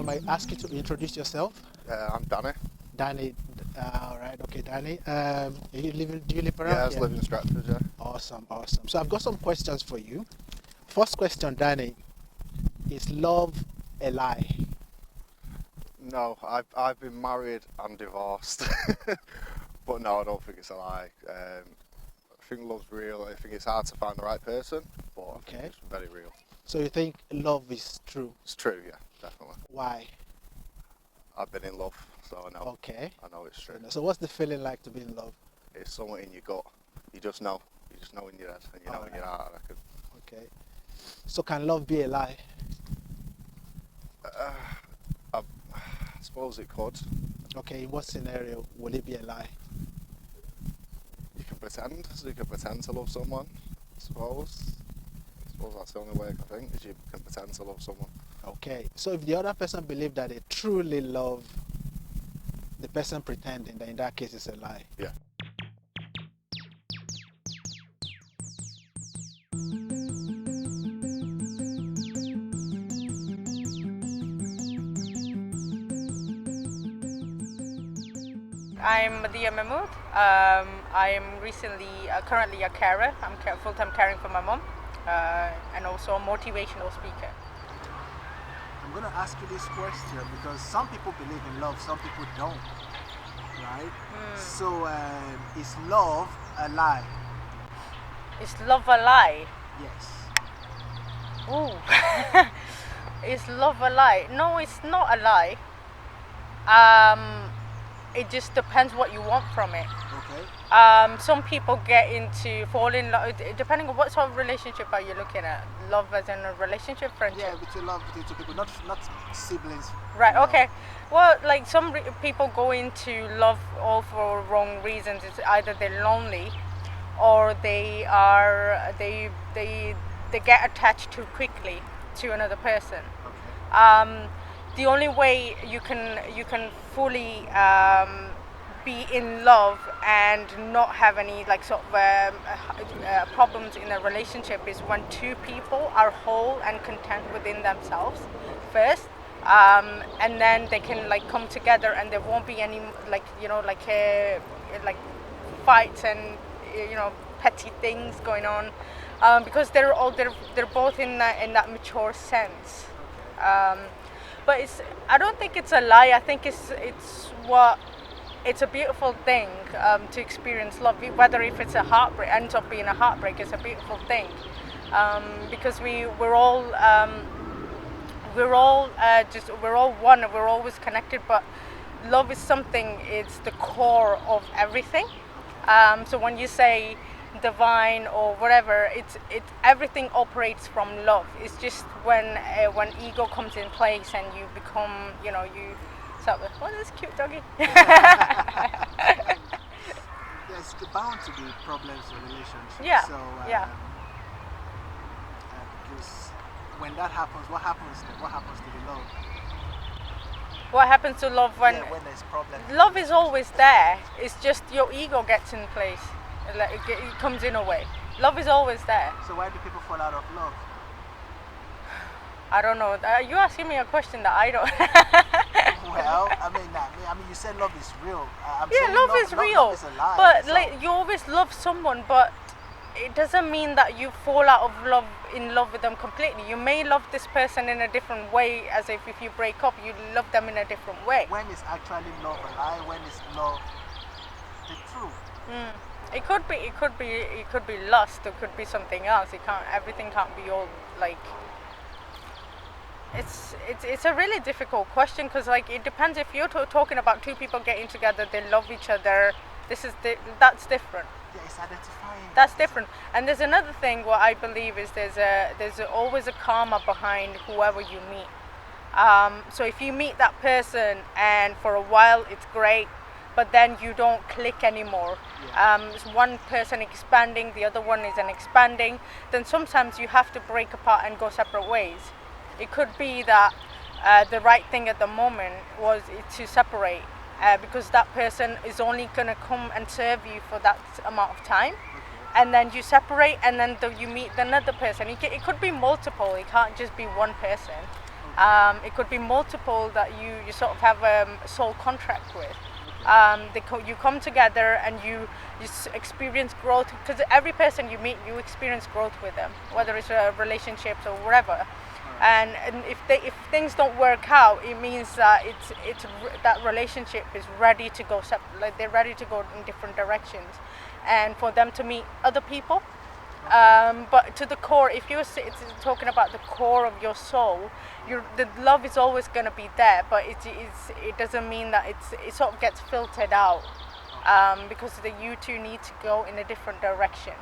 I ask you to introduce yourself? I'm Danny. Danny. All right. Okay, Danny. Do you live Yeah, around I was here? living in Stratford, yeah. Awesome, awesome. So I've got some questions for you. First question, Danny. Is love a lie? No, I've been married and divorced. But no, I don't think it's a lie. I think love's real. I think it's hard to find the right person, but I think Okay. it's very real. So you think love is true? It's true, yeah, definitely. Why? I've been in love, so Okay. I know it's true. So what's the feeling like to be in love? It's somewhere in your gut. You just know. You just know in your head and you know in your heart, I reckon. Okay. So can love be a lie? I suppose it could. Okay. In what scenario will it be a lie? You can pretend. So you can pretend to love someone, I suppose. I suppose that's the only way I can think, is you can pretend to love someone. Okay. So if the other person believes that they truly love the person pretending, then in that case it's a lie. Yeah. I'm Madiha. I'm currently a carer. I'm full-time caring for my mom, and also a motivational speaker. I'm going to ask you this question because some people believe in love, some people don't, right? So is love a lie? Is love a lie? Yes. Ooh. Is love a lie? No, it's not a lie. It just depends what you want from it. Okay. Some people fall in love, depending on what sort of relationship are you looking at. Love as in a relationship, friendship? Yeah, between love between two people, not siblings. Right, okay. Well, like people go into love all for wrong reasons. It's either they're lonely or they get attached too quickly to another person. Okay. The only way you can fully be in love and not have any like sort of problems in a relationship is when two people are whole and content within themselves first, and then they can like come together and there won't be any like like fights and petty things going on, because they're both in that mature sense. But I don't think it's a lie. I think it's a beautiful thing to experience love. Whether if it's a heartbreak ends up being a heartbreak, it's a beautiful thing, because we're all one. We're always connected. But love is something. It's the core of everything. So when you say divine or whatever, it's everything operates from love. It's just when ego comes in place and you become, you start with, oh, this cute doggy. There's bound to be problems in relationships. Yeah. So Yeah. because when that happens, what happens then? What happens to the love? What happens to love when there's problems? love is always there? It's just your ego gets in place. Like it comes in a way. Love is always there. So why do people fall out of love? I don't know. You're asking me a question that I don't. Well, I mean, you said love is real. I'm Yeah, saying love is real. Love is a lie. But So- like you always love someone, but it doesn't mean that you fall out of in love with them completely. You may love this person in a different way, as if you break up, you love them in a different way. when is actually love a lie? When is love the truth? It could be lust. It could be something else. Everything can't be all like. It's a really difficult question because like it depends if you're talking about two people getting together, they love each other. That's different. Yeah, it's identifying. That's different. And there's another thing. What I believe is there's always a karma behind whoever you meet. So if you meet that person and for a while it's great, but then you don't click anymore. It's one person expanding, the other one isn't expanding. Then sometimes you have to break apart and go separate ways. It could be that the right thing at the moment was to separate, because that person is only going to come and serve you for that amount of time. And then you separate, and then you meet another person. It could be multiple. It can't just be one person. It could be multiple that you sort of have a soul contract with. You come together and you experience growth, because every person you meet, you experience growth with them, whether it's relationships or whatever. And if things don't work out, it means that that relationship is ready to go like they're ready to go in different directions, and for them to meet other people. But to the core, if you're talking about the core of your soul, the love is always going to be there, but it doesn't mean that it sort of gets filtered out, because you two need to go in a different direction.